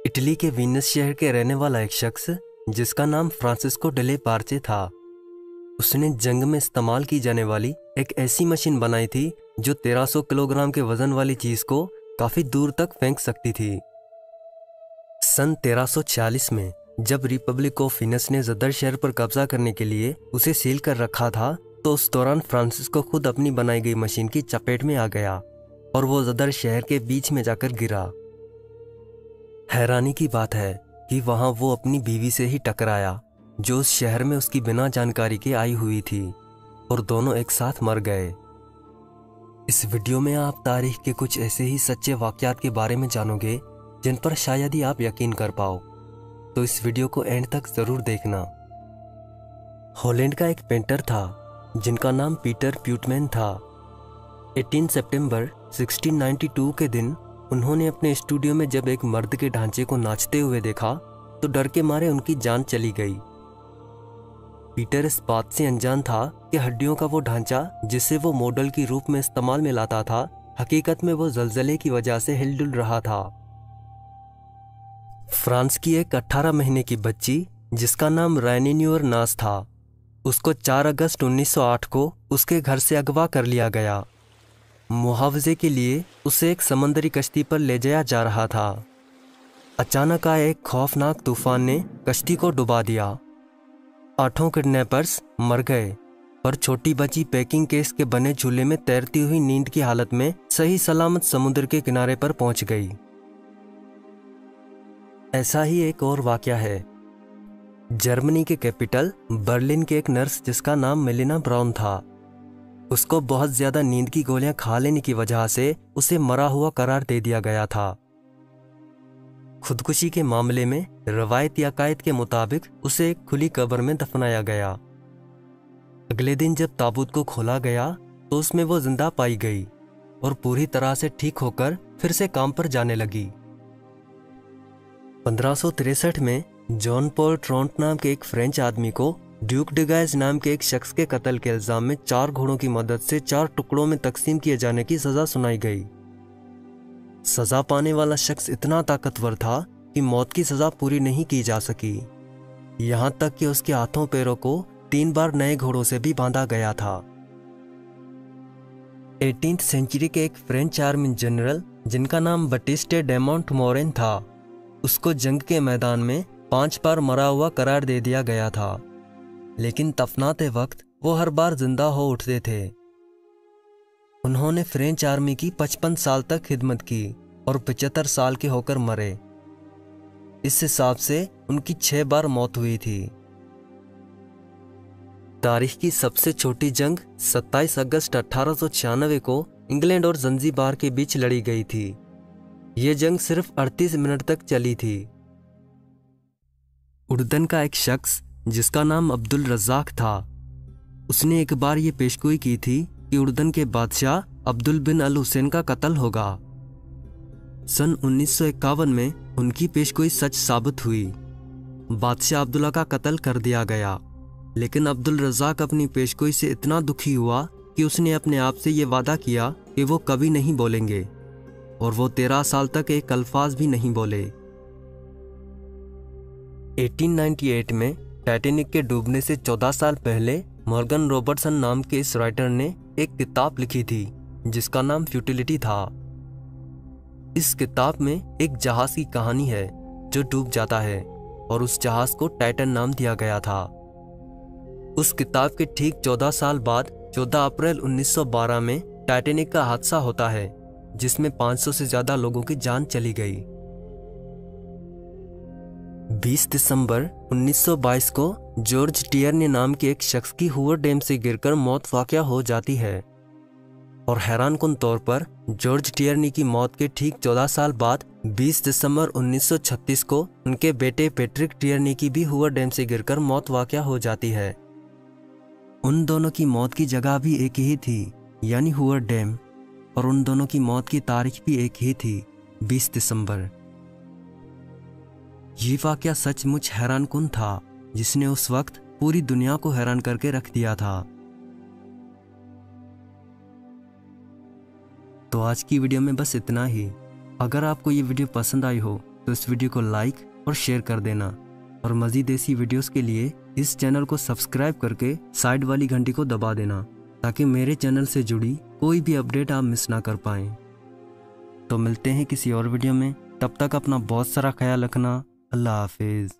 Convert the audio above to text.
Italy के Venus शहर के रहने वाला एक शख्स जिसका नाम फ्रांसिस्को डेले पार्चे था। उसने जंग में इस्तेमाल की जाने वाली एक ऐसी मशीन बनाई थी जो 1300 किलोग्राम के वजन वाली चीज को काफी दूर तक फेंक सकती थी। सन 1346 में जब रिपब्लिक ऑफ वीनस ने ज़दर शहर पर कब्जा करने के लिए उसे सील कर रखा था, तो उस दौरान फ्रांसिस्को खुद अपनी बनाई गई मशीन की चपेट में आ गया और वो ज़दर शहर के बीच में जाकर गिरा। हैरानी की बात है कि वहां वो अपनी बीवी से ही टकराया जो उस शहर में उसकी बिना जानकारी के आई हुई थी, और दोनों एक साथ मर गए। इस वीडियो में आप तारीख के कुछ ऐसे ही सच्चे वाकयात के बारे में जानोगे जिन पर शायद ही आप यकीन कर पाओ, तो इस वीडियो को एंड तक जरूर देखना। हॉलैंड का एक पेंटर था जिनका नाम पीटर प्यूटमैन था। 18 सितंबर 1692 के दिन उन्होंने अपने स्टूडियो में जब एक मर्द के ढांचे को नाचते हुए देखा तो डर के मारे उनकी जान चली गई। पीटर इस बात से अनजान था कि हड्डियों का वो ढांचा जिसे वो मॉडल के रूप में इस्तेमाल में लाता था, हकीकत में वो जलजले की वजह से हिलडुल रहा था। फ्रांस की एक 18 महीने की बच्ची जिसका नाम रैनिन्यूर नास था, उसको 4 अगस्त 1908 को उसके घर से अगवा कर लिया गया। मुआवजे के लिए उसे एक समुद्री कश्ती पर ले जाया जा रहा था। अचानक आए एक खौफनाक तूफान ने कश्ती को डुबा दिया। 8 किडनैपर्स मर गए, पर छोटी बच्ची पैकिंग केस के बने झूले में तैरती हुई नींद की हालत में सही सलामत समुद्र के किनारे पर पहुंच गई। ऐसा ही एक और वाकया है। जर्मनी के कैपिटल बर्लिन के एक नर्स जिसका नाम मेलिना ब्राउन था, उसको बहुत ज्यादा नींद की गोलियां खा लेने की वजह से उसे मरा हुआ करार दे दिया गया था। खुदकुशी के मामले में रवायती अकायद के मुताबिक उसे एक खुली कब्र में दफनाया गया। अगले दिन जब ताबूत को खोला गया तो उसमें वो जिंदा पाई गई और पूरी तरह से ठीक होकर फिर से काम पर जाने लगी। 1563 में जॉन पॉल ट्रोंट नाम के एक फ्रेंच आदमी को ड्यूक de Guise नाम के एक शख्स के कत्ल के इल्जाम में 4 घोड़ों की मदद से 4 टुकड़ों में तकसीम किए जाने की सजा सुनाई गई। सजा पाने वाला शख्स इतना ताकतवर था कि मौत की सजा पूरी नहीं की जा सकी, यहां तक कि उसके हाथों पैरों को 3 बार नए घोड़ों से भी बांधा गया था। 18th सेंचुरी के एक फ्रेंच आर्मी जनरल जिनका नाम बटिस्टे डे मोंटमोरेन था, उसको जंग के मैदान में 5 बार मरा हुआ करार दे दिया गया था, लेकिन दफनाते वक्त वो हर बार जिंदा हो उठते थे। उन्होंने फ्रेंच आर्मी की 55 साल तक खिदमत की और 75 साल के होकर मरे। इस हिसाब से उनकी 6 बार मौत हुई थी। तारीख की सबसे छोटी जंग 27 अगस्त 1896 को इंग्लैंड और जंजीबार के बीच लड़ी गई थी। ये जंग सिर्फ 38 मिनट तक चली थी। उर्दन का एक शख्स जिसका नाम अब्दुल रज़ाक था, उसने एक बार ये पेशगोई की थी कि उर्दन के बादशाह अब्दुल बिन अल हुसैन का कत्ल होगा। सन 1951 में उनकी पेशगोई सच साबित हुई। बादशाह अब्दुल्ला का कत्ल कर दिया गया, लेकिन अब्दुल रज़ाक अपनी पेशगोई से इतना दुखी हुआ कि उसने अपने आप से ये वादा किया कि वो कभी नहीं बोलेंगे, और वो 13 साल तक एक अल्फाज भी नहीं बोले। 1898 में टाइटैनिक के डूबने से 14 साल पहले मॉर्गन रॉबर्टसन नाम के इस राइटर ने एक किताब लिखी थी जिसका नाम फ्यूटिलिटी था। इस किताब में एक जहाज की कहानी है जो डूब जाता है और उस जहाज को टाइटन नाम दिया गया था। उस किताब के ठीक 14 साल बाद 14 अप्रैल 1912 में टाइटैनिक का हादसा होता है जिसमें 500 से ज्यादा लोगों की जान चली गई। 20 दिसंबर 1922 को जॉर्ज टियरनी नाम के एक शख्स की हूवर डैम से गिरकर मौत वाक़या हो जाती है, और हैरानकुन तौर पर जॉर्ज टियरनी की मौत के ठीक 14 साल बाद 20 दिसंबर 1936 को उनके बेटे पैट्रिक टियरनी की भी हूवर डैम से गिरकर मौत वाक़या हो जाती है। उन दोनों की मौत की जगह भी एक ही थी, यानी हूवर डैम, और उन दोनों की मौत की तारीख भी एक ही थी, 20 दिसंबर। ये वाकया सचमुच हैरानकुन था जिसने उस वक्त पूरी दुनिया को हैरान करके रख दिया था। तो आज की वीडियो में बस इतना ही। अगर आपको ये वीडियो पसंद आई हो तो इस वीडियो को लाइक और शेयर कर देना, और मज़ीद ऐसी वीडियोस के लिए इस चैनल को सब्सक्राइब करके साइड वाली घंटी को दबा देना, ताकि मेरे चैनल से जुड़ी कोई भी अपडेट आप मिस ना कर पाएँ। तो मिलते हैं किसी और वीडियो में, तब तक अपना बहुत सारा ख्याल रखना। अल्लाह हाफिज़।